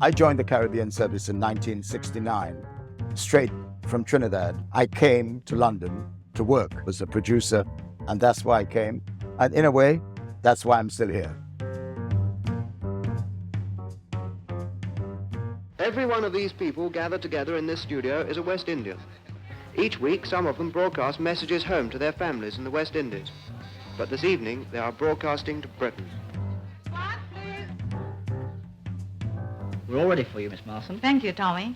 I joined the Caribbean service in 1969, straight from Trinidad. I came to London to work as a producer, and that's why I came. And in a way, that's why I'm still here. Every one of these people gathered together in this studio is a West Indian. Each week, some of them broadcast messages home to their families in the West Indies. But this evening, they are broadcasting to Britain. We're all ready for you, Miss Marson. Thank you, Tommy.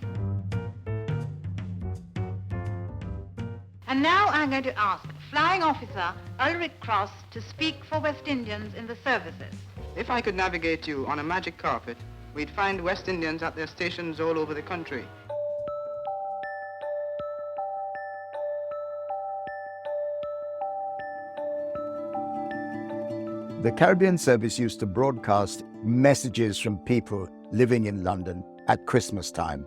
And now I'm going to ask Flying Officer Ulrich Cross to speak for West Indians in the services. If I could navigate you on a magic carpet, we'd find West Indians at their stations all over the country. The Caribbean service used to broadcast messages from people living in London at Christmas time.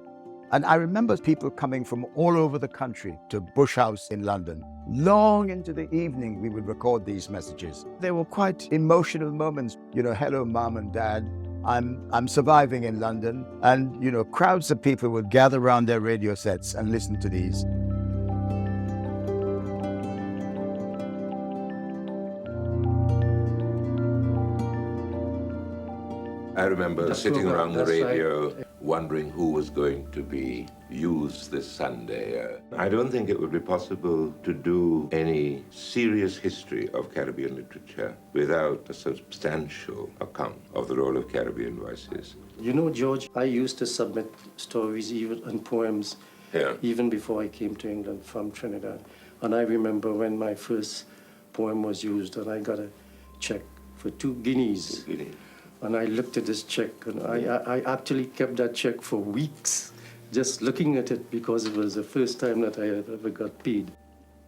And I remember people coming from all over the country to Bush House in London. Long into the evening, we would record these messages. They were quite emotional moments. You know, hello, Mom and Dad. I'm surviving in London. And, you know, crowds of people would gather around their radio sets and listen to these. I remember sitting around the radio wondering who was going to be used this Sunday. I don't think it would be possible to do any serious history of Caribbean literature without a substantial account of the role of Caribbean voices. You know, George, I used to submit stories even and poems even before I came to England from Trinidad. And I remember when my first poem was used and I got a check for 2 guineas. 2 guineas. And I looked at this check, and I actually kept that check for weeks, just looking at it, because it was the first time that I had ever got paid.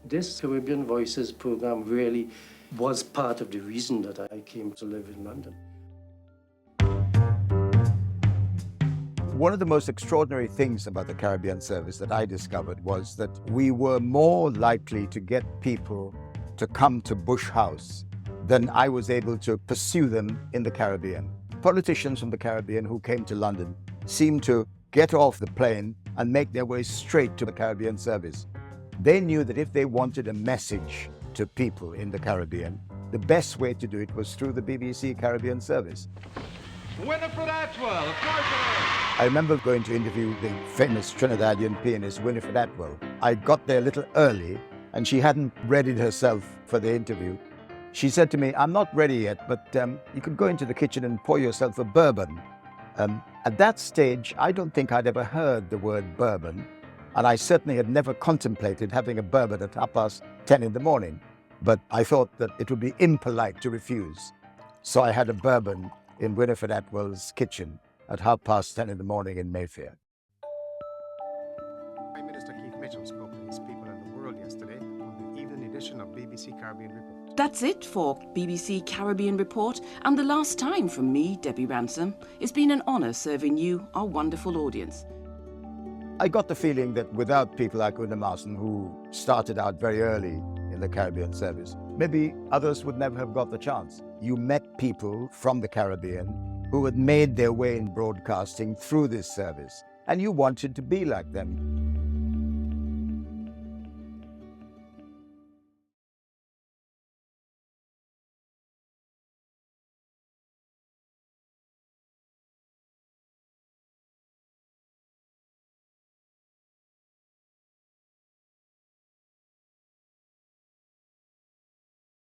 This Caribbean Voices program really was part of the reason that I came to live in London. One of the most extraordinary things about the Caribbean service that I discovered was that we were more likely to get people to come to Bush House than I was able to pursue them in the Caribbean. Politicians from the Caribbean who came to London seemed to get off the plane and make their way straight to the Caribbean service. They knew that if they wanted a message to people in the Caribbean, the best way to do it was through the BBC Caribbean service. Winifred Atwell, of course it is. I remember going to interview the famous Trinidadian pianist Winifred Atwell. I got there a little early and she hadn't readied herself for the interview. She said to me, I'm not ready yet, but you could go into the kitchen and pour yourself a bourbon. At that stage, I don't think I'd ever heard the word bourbon, and I certainly had never contemplated having a bourbon at 10:30 in the morning. But I thought that it would be impolite to refuse. So I had a bourbon in Winifred Atwell's kitchen at 10:30 in the morning in Mayfair. Prime Minister Keith Mitchell spoke to his people in the world yesterday on the evening edition of BBC Caribbean Report. That's it for BBC Caribbean Report, and the last time from me, Debbie Ransom. It's been an honour serving you, our wonderful audience. I got the feeling that without people like Una Marson, who started out very early in the Caribbean service, maybe others would never have got the chance. You met people from the Caribbean who had made their way in broadcasting through this service, and you wanted to be like them.